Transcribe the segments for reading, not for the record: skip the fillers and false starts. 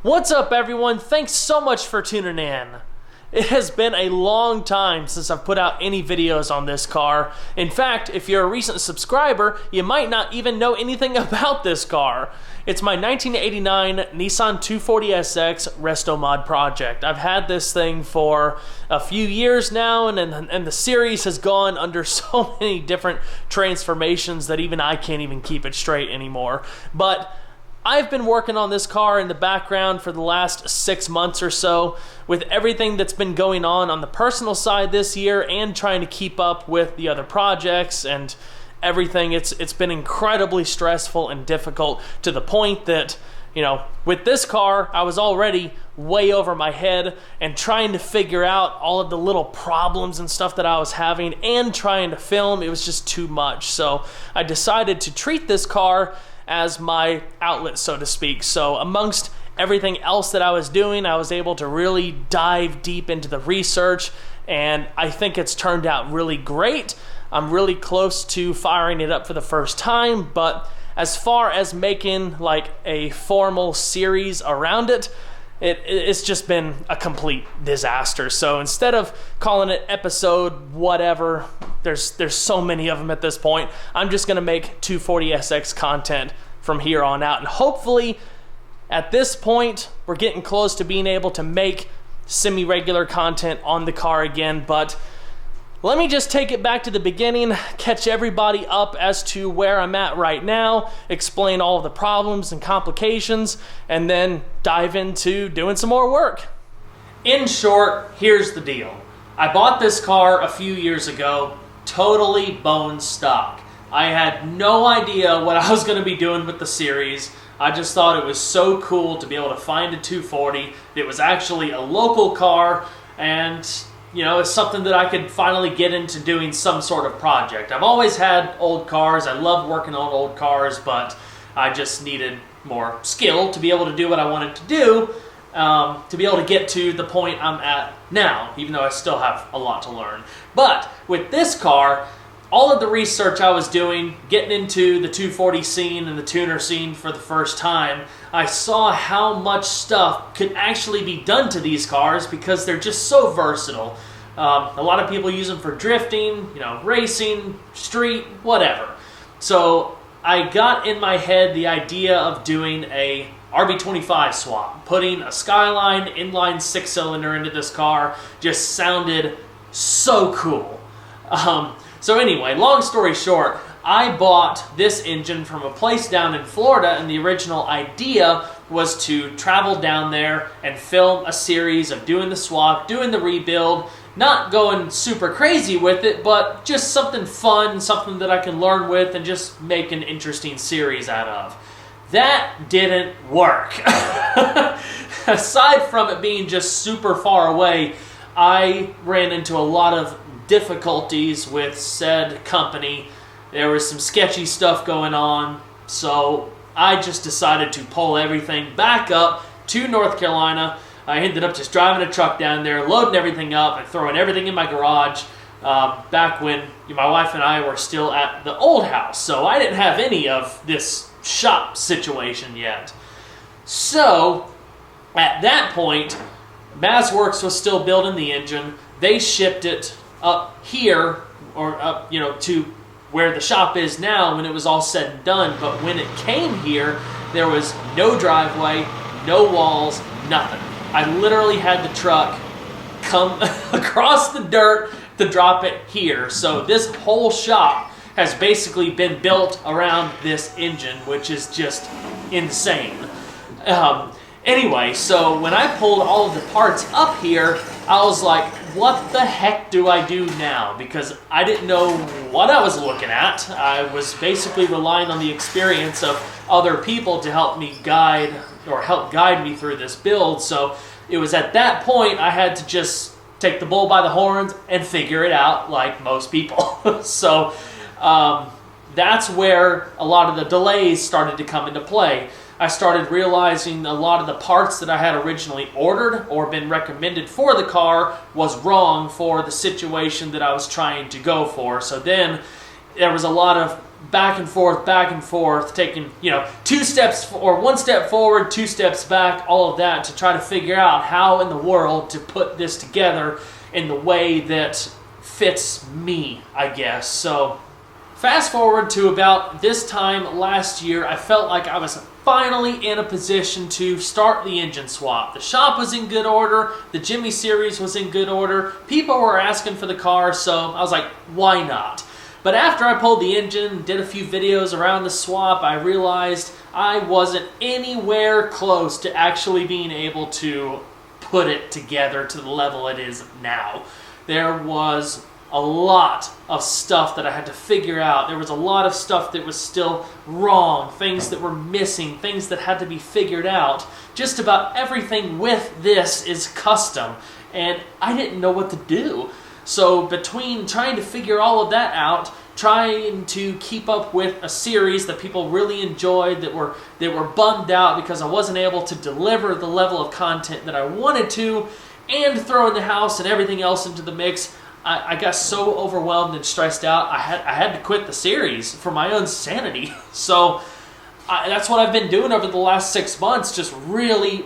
What's up, everyone? Thanks so much for tuning in. It has been a long time since I've put out any videos on this car. In fact, if you're a recent subscriber, you might not even know anything about this car. It's my 1989 Nissan 240SX Resto Mod project. I've had this thing for a few years now, and the series has gone under so many different transformations that even I can't even keep it straight anymore. But I've been working on this car in the background for the last 6 months or so, with everything that's been going on the personal side this year and trying to keep up with the other projects and everything. It's been incredibly stressful and difficult, to the point that, you know, with this car, I was already way over my head and trying to figure out all of the little problems and stuff that I was having and trying to film. It was just too much. So I decided to treat this car as my outlet, so to speak. So amongst everything else that I was doing, I was able to really dive deep into the research, and I think it's turned out really great. I'm really close to firing it up for the first time, but as far as making like a formal series around it, it's just been a complete disaster. So instead of calling it episode whatever, there's so many of them at this point, I'm just gonna make 240SX content from here on out. And hopefully at this point, we're getting close to being able to make semi-regular content on the car again. But let me just take it back to the beginning, catch everybody up as to where I'm at right now, explain all of the problems and complications, and then dive into doing some more work. In short, here's the deal. I bought this car a few years ago, totally bone stock. I had no idea what I was going to be doing with the series. I just thought it was so cool to be able to find a 240. It was actually a local car, and you know, it's something that I could finally get into doing some sort of project. I've always had old cars. I love working on old cars, but I just needed more skill to be able to do what I wanted to do, to be able to get to the point I'm at now, even though I still have a lot to learn. But with this car, all of the research I was doing, getting into the 240 scene and the tuner scene for the first time, I saw how much stuff could actually be done to these cars because they're just so versatile. A lot of people use them for drifting, you know, racing, street, whatever. So I got in my head the idea of doing a RB25 swap. Putting a Skyline inline 6-cylinder into this car just sounded so cool. So anyway, long story short, I bought this engine from a place down in Florida, and the original idea was to travel down there and film a series of doing the swap, doing the rebuild, not going super crazy with it, but just something fun, something that I can learn with and just make an interesting series out of. That didn't work. Aside from it being just super far away, I ran into a lot of difficulties with said company. There was some sketchy stuff going on, so I just decided to pull everything back up to North Carolina. I ended up just driving a truck down there, loading everything up and throwing everything in my garage, back when my wife and I were still at the old house, so I didn't have any of this shop situation yet. So at that point, MazWorks was still building the engine. They shipped it up here, or up, you know, to where the shop is now when it was all said and done. But when it came here, there was no driveway, no walls, nothing. I literally had the truck come across the dirt to drop it here. So this whole shop has basically been built around this engine, which is just insane. Anyway, so when I pulled all of the parts up here, I was like, what the heck do I do now? Because I didn't know what I was looking at. I was basically relying on the experience of other people to help me guide me through this build. So it was at that point I had to just take the bull by the horns and figure it out like most people. So that's where a lot of the delays started to come into play. I started realizing a lot of the parts that I had originally ordered or been recommended for the car was wrong for the situation that I was trying to go for. So then there was a lot of back and forth, taking, you know, 2 steps or 1 step forward, 2 steps back, all of that to try to figure out how in the world to put this together in the way that fits me, I guess. So fast forward to about this time last year, I felt like I was finally in a position to start the engine swap. The shop was in good order, the Jimmy series was in good order, people were asking for the car, so I was like, why not? But after I pulled the engine, did a few videos around the swap, I realized I wasn't anywhere close to actually being able to put it together to the level it is now. There was a lot of stuff that I had to figure out. There was a lot of stuff that was still wrong, things that were missing, things that had to be figured out. Just about everything with this is custom, and I didn't know what to do. So between trying to figure all of that out, trying to keep up with a series that people really enjoyed, that were bummed out because I wasn't able to deliver the level of content that I wanted to, and throwing the house and everything else into the mix, I got so overwhelmed and stressed out, I had to quit the series for my own sanity. So that's what I've been doing over the last 6 months, just really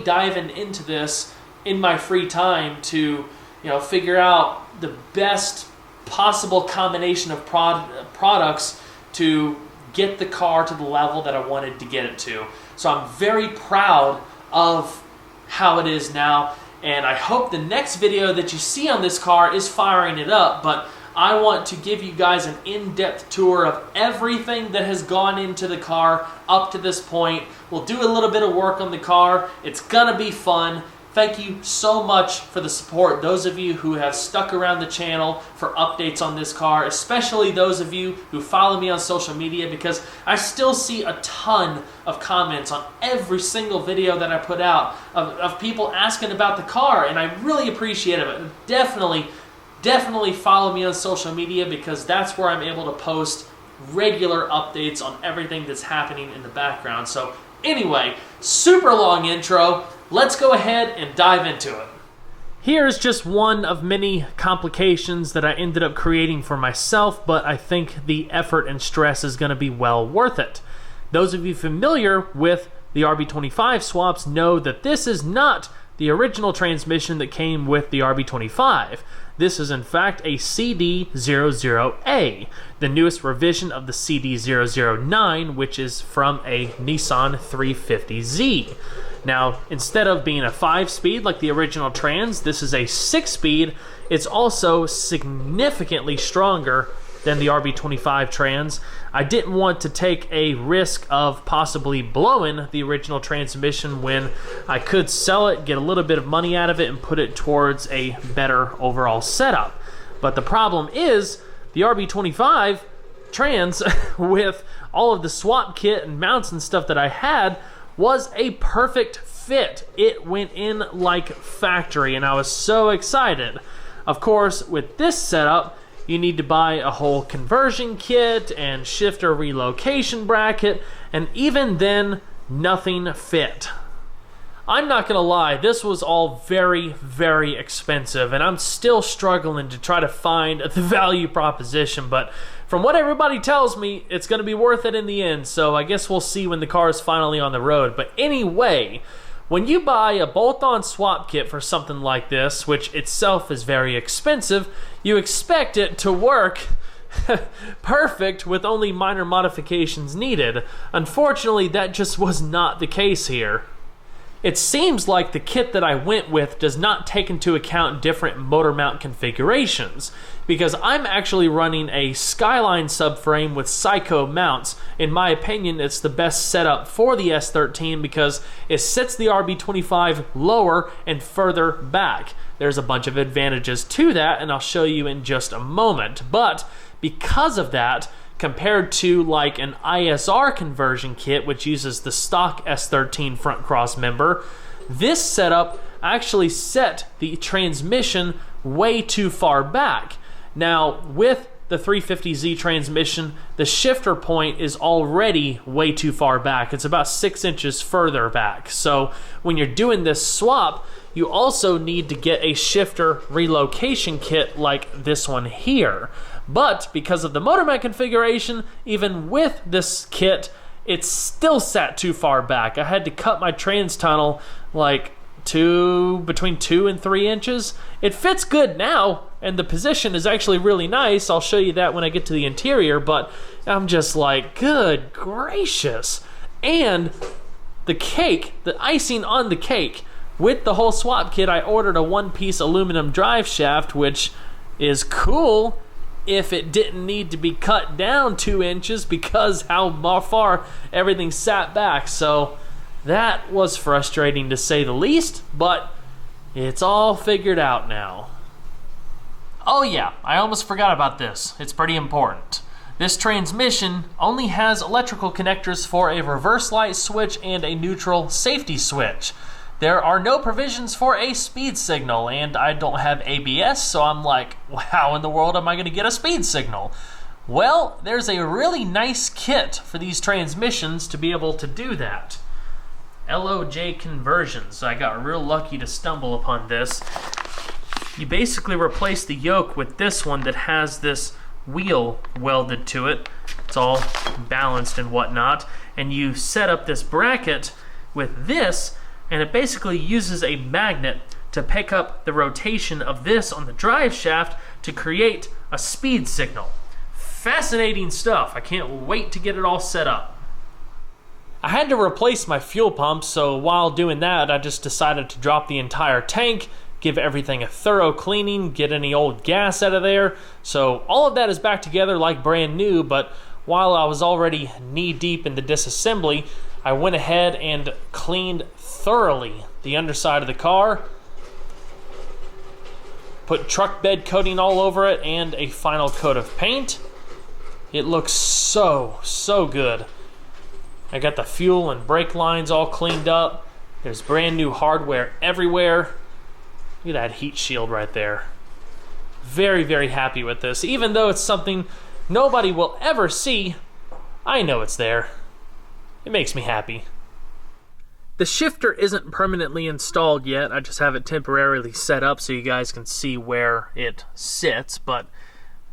diving into this in my free time to, you know, figure out the best possible combination of products to get the car to the level that I wanted to get it to. So I'm very proud of how it is now. And I hope the next video that you see on this car is firing it up, but I want to give you guys an in-depth tour of everything that has gone into the car up to this point. We'll do a little bit of work on the car. It's gonna be fun. Thank you so much for the support, those of you who have stuck around the channel for updates on this car, especially those of you who follow me on social media, because I still see a ton of comments on every single video that I put out of people asking about the car, and I really appreciate it. Definitely follow me on social media, because that's where I'm able to post regular updates on everything that's happening in the background. So anyway, super long intro. Let's go ahead and dive into it. Here's just one of many complications that I ended up creating for myself, but I think the effort and stress is going to be well worth it. Those of you familiar with the RB25 swaps know that this is not the original transmission that came with the RB25. This is in fact a CD00A, the newest revision of the CD009, which is from a Nissan 350Z. Now, instead of being a 5-speed like the original trans, this is a 6-speed. It's also significantly stronger than the RB25 trans. I didn't want to take a risk of possibly blowing the original transmission when I could sell it, get a little bit of money out of it, and put it towards a better overall setup. But the problem is, the RB25 trans, with all of the swap kit and mounts and stuff that I had, was a perfect fit. It went in like factory, and I was so excited. Of course, with this setup, you need to buy a whole conversion kit and shifter relocation bracket, and even then, nothing fit. I'm not gonna lie, this was all very expensive, and I'm still struggling to try to find the value proposition, but from what everybody tells me, it's gonna be worth it in the end, so I guess we'll see when the car is finally on the road. But anyway, when you buy a bolt-on swap kit for something like this, which itself is very expensive, you expect it to work perfect with only minor modifications needed. Unfortunately, that just was not the case here. It seems like the kit that I went with does not take into account different motor mount configurations, because I'm actually running a Skyline subframe with Psycho mounts. In my opinion, it's the best setup for the S13 because it sets the RB25 lower and further back. There's a bunch of advantages to that, and I'll show you in just a moment. But because of that, compared to like an ISR conversion kit, which uses the stock S13 front cross member, this setup actually set the transmission way too far back. Now, with the 350Z transmission, the shifter point is already way too far back. It's about 6 inches further back. So when you're doing this swap, you also need to get a shifter relocation kit like this one here. But because of the motor mount configuration, even with this kit, it still sat too far back. I had to cut my trans tunnel like between 2 and 3 inches. It fits good now, and the position is actually really nice. I'll show you that when I get to the interior, but I'm just like, good gracious. And the cake, the icing on the cake, with the whole swap kit, I ordered a one-piece aluminum drive shaft, which is cool if it didn't need to be cut down 2 inches because how far everything sat back. So that was frustrating to say the least, but it's all figured out now. Oh yeah, I almost forgot about this. It's pretty important. This transmission only has electrical connectors for a reverse light switch and a neutral safety switch. There are no provisions for a speed signal, and I don't have ABS, so I'm like, how in the world am I going to get a speed signal? Well, there's a really nice kit for these transmissions to be able to do that. LOJ conversions. I got real lucky to stumble upon this. You basically replace the yoke with this one that has this wheel welded to it. It's all balanced and whatnot. And you set up this bracket with this, and it basically uses a magnet to pick up the rotation of this on the drive shaft to create a speed signal. Fascinating stuff. I can't wait to get it all set up. I had to replace my fuel pump, so while doing that, I just decided to drop the entire tank, give everything a thorough cleaning, get any old gas out of there. So all of that is back together like brand new, but while I was already knee-deep in the disassembly, I went ahead and cleaned thoroughly the underside of the car, put truck bed coating all over it, and a final coat of paint. It looks so good. I got the fuel and brake lines all cleaned up. There's brand new hardware everywhere. Look at that heat shield right there. Very happy with this. Even though it's something nobody will ever see, I know it's there. It makes me happy. The shifter isn't permanently installed yet. I just have it temporarily set up so you guys can see where it sits, but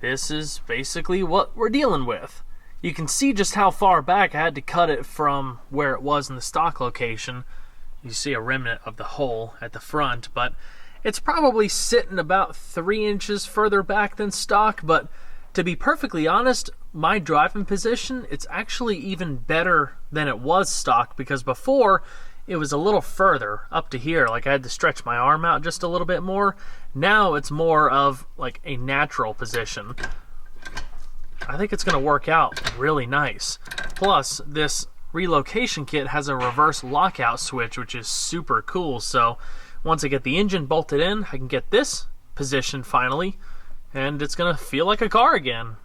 this is basically what we're dealing with. You can see just how far back I had to cut it from where it was in the stock location. You see a remnant of the hole at the front, but it's probably sitting about 3 inches further back than stock, but to be perfectly honest, my driving position, it's actually even better than it was stock, because before it was a little further up to here, like I had to stretch my arm out just a little bit more. Now it's more of like a natural position. I think it's going to work out really nice. Plus, this relocation kit has a reverse lockout switch, which is super cool. So once I get the engine bolted in, I can get this positioned finally, and it's going to feel like a car again.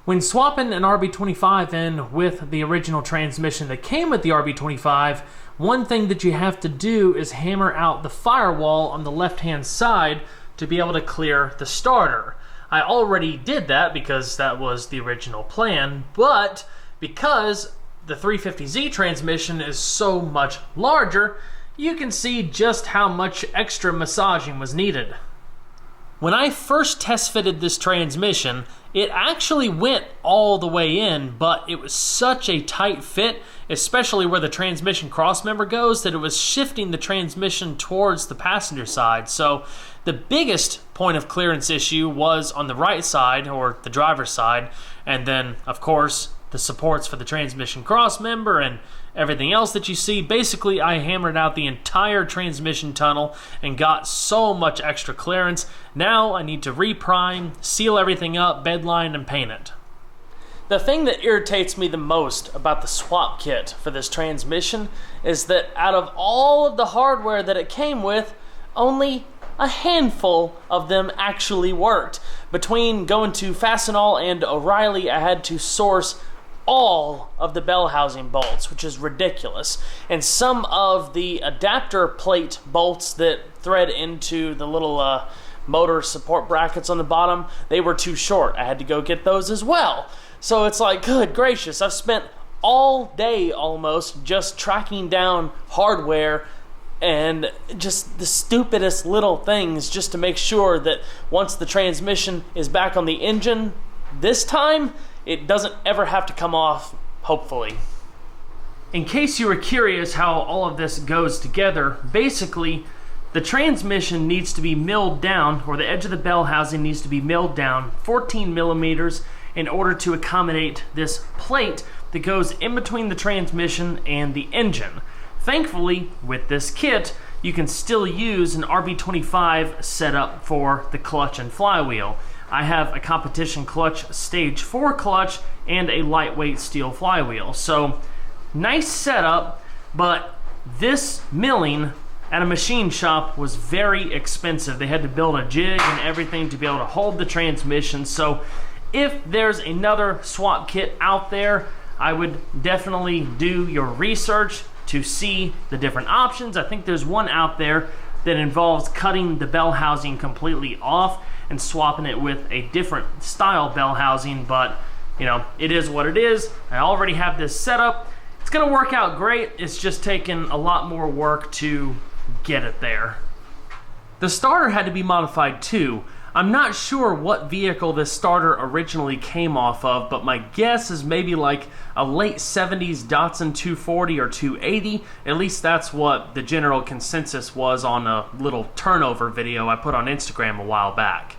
When swapping an RB25 in with the original transmission that came with the RB25, one thing that you have to do is hammer out the firewall on the left-hand side to be able to clear the starter. I already did that because that was the original plan, but because the 350Z transmission is so much larger, you can see just how much extra massaging was needed. When I first test fitted this transmission, it actually went all the way in, but it was such a tight fit, especially where the transmission crossmember goes, that it was shifting the transmission towards the passenger side. So the biggest point of clearance issue was on the right side, or the driver's side, and then, of course, the supports for the transmission crossmember and everything else that you see. Basically, I hammered out the entire transmission tunnel and got so much extra clearance. Now I need to reprime, seal everything up, bedline, and paint it. The thing that irritates me the most about the swap kit for this transmission is that out of all of the hardware that it came with, only a handful of them actually worked. Between going to Fastenal and O'Reilly, I had to source all of the bell housing bolts, which is ridiculous. And some of the adapter plate bolts that thread into the little motor support brackets on the bottom, they were too short. I had to go get those as well. So it's like, good gracious, I've spent all day almost just tracking down hardware and just the stupidest little things just to make sure that once the transmission is back on the engine, this time, it doesn't ever have to come off, hopefully. In case you were curious how all of this goes together, basically, the transmission needs to be milled down, or the edge of the bell housing needs to be milled down 14 millimeters in order to accommodate this plate that goes in between the transmission and the engine. Thankfully, with this kit, you can still use an RB25 setup for the clutch and flywheel. I have a competition clutch, stage 4 clutch, and a lightweight steel flywheel. So, nice setup, but this milling at a machine shop was very expensive. They had to build a jig and everything to be able to hold the transmission. So, if there's another swap kit out there, I would definitely do your research to see the different options. I think there's one out there that involves cutting the bell housing completely off and swapping it with a different style bell housing, but you know, it is what it is. I already have this set up. It's gonna work out great. It's just taken a lot more work to get it there. The starter had to be modified too. I'm not sure what vehicle this starter originally came off of, but my guess is maybe like a late 70s Datsun 240 or 280. At least that's what the general consensus was on a little turnover video I put on Instagram a while back.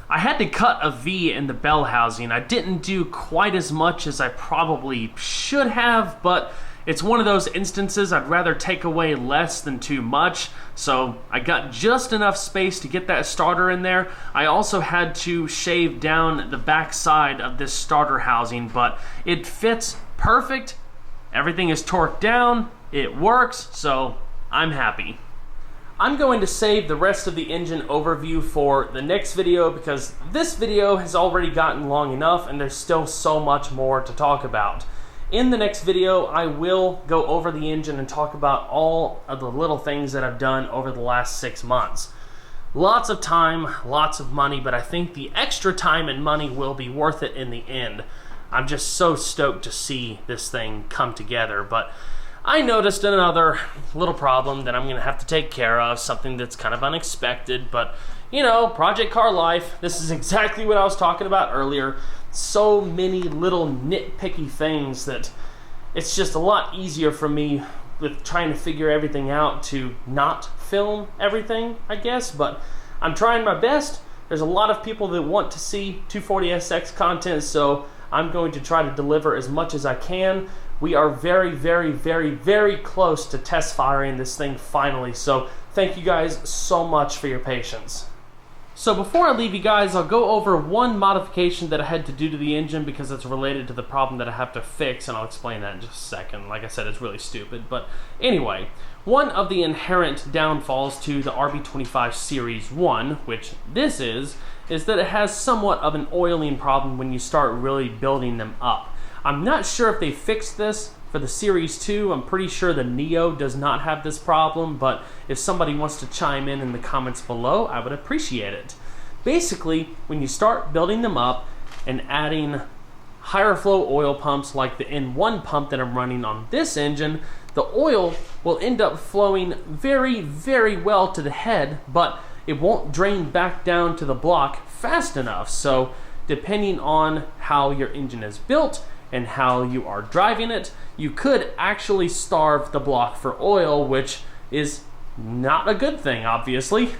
I had to cut a V in the bell housing. I didn't do quite as much as I probably should have, but it's one of those instances I'd rather take away less than too much, so I got just enough space to get that starter in there. I also had to shave down the back side of this starter housing, but it fits perfect. Everything is torqued down, it works, so I'm happy. I'm going to save the rest of the engine overview for the next video because this video has already gotten long enough and there's still so much more to talk about. In the next video, I will go over the engine and talk about all of the little things that I've done over the last 6 months. Lots of time, lots of money, but I think the extra time and money will be worth it in the end. I'm just so stoked to see this thing come together, but I noticed another little problem that I'm going to have to take care of, something that's kind of unexpected, but you know, project car life, this is exactly what I was talking about earlier. So many little nitpicky things that it's just a lot easier for me with trying to figure everything out to not film everything, I guess, but I'm trying my best. There's a lot of people that want to see 240SX content, so I'm going to try to deliver as much as I can. We are very, very, very, very close to test firing this thing finally, so thank you guys so much for your patience. So before I leave you guys, I'll go over one modification that I had to do to the engine because it's related to the problem that I have to fix, and I'll explain that in just a second. Like I said, it's really stupid, but anyway, one of the inherent downfalls to the RB25 Series 1, which this is that it has somewhat of an oiling problem when you start really building them up. I'm not sure if they fixed this for the Series 2. I'm pretty sure the Neo does not have this problem, but if somebody wants to chime in the comments below, I would appreciate it. Basically, when you start building them up and adding higher flow oil pumps like the N1 pump that I'm running on this engine, the oil will end up flowing very, very well to the head, but it won't drain back down to the block fast enough. So depending on how your engine is built and how you are driving it, you could actually starve the block for oil, which is not a good thing, obviously.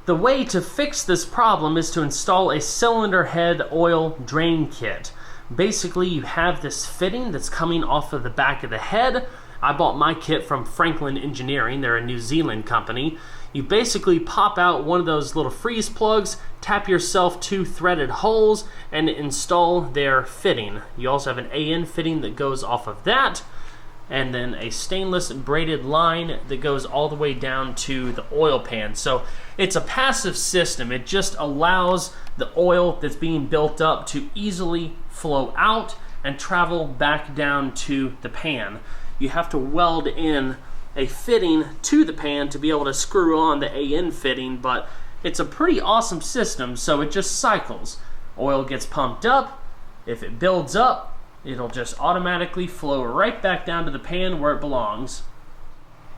The way to fix this problem is to install a cylinder head oil drain kit. Basically, you have this fitting that's coming off of the back of the head, I bought my kit from Franklin Engineering. They're a New Zealand company. You basically pop out one of those little freeze plugs, tap yourself 2 threaded holes, and install their fitting. You also have an AN fitting that goes off of that, and then a stainless braided line that goes all the way down to the oil pan. So it's a passive system. It just allows the oil that's being built up to easily flow out and travel back down to the pan. You have to weld in a fitting to the pan to be able to screw on the AN fitting, but it's a pretty awesome system. So it just cycles. Oil gets pumped up. If it builds up, it'll just automatically flow right back down to the pan where it belongs.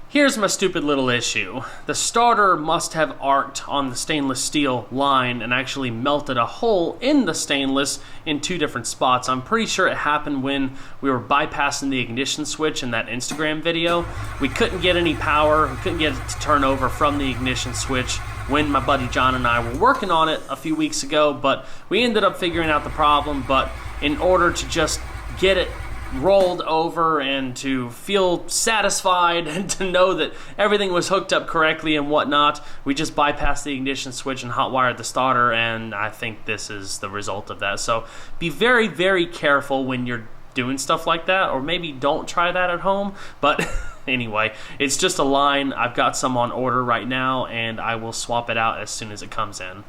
Here's my stupid little issue. The starter must have arced on the stainless steel line and actually melted a hole in the stainless in 2 different spots. I'm pretty sure it happened when we were bypassing the ignition switch in that Instagram video. We couldn't get any power, we couldn't get it to turn over from the ignition switch when my buddy John and I were working on it a few weeks ago, but we ended up figuring out the problem. But in order to just get it rolled over and to feel satisfied and to know that everything was hooked up correctly and whatnot, we just bypassed the ignition switch and hot-wired the starter, and I think this is the result of that. So be very, very careful when you're doing stuff like that, or maybe don't try that at home. But anyway, it's just a line. I've got some on order right now, and I will swap it out as soon as it comes in.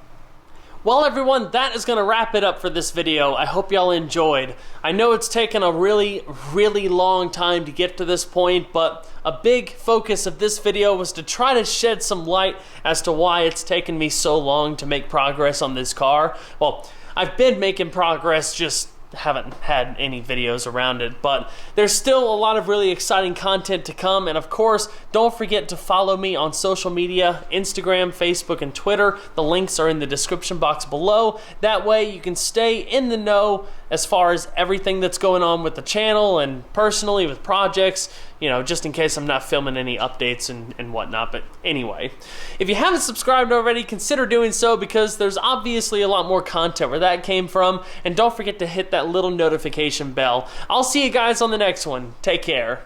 Well, everyone, that is going to wrap it up for this video. I hope y'all enjoyed. I know it's taken a really, really long time to get to this point, but a big focus of this video was to try to shed some light as to why it's taken me so long to make progress on this car. Well, I've been making progress, just haven't had any videos around it, but there's still a lot of really exciting content to come. And of course, don't forget to follow me on social media, Instagram, Facebook, and Twitter. The links are in the description box below. That way you can stay in the know as far as everything that's going on with the channel and personally with projects, you know, just in case I'm not filming any updates and whatnot. But anyway, if you haven't subscribed already, consider doing so, because there's obviously a lot more content where that came from. And don't forget to hit that little notification bell. I'll see you guys on the next one. Take care.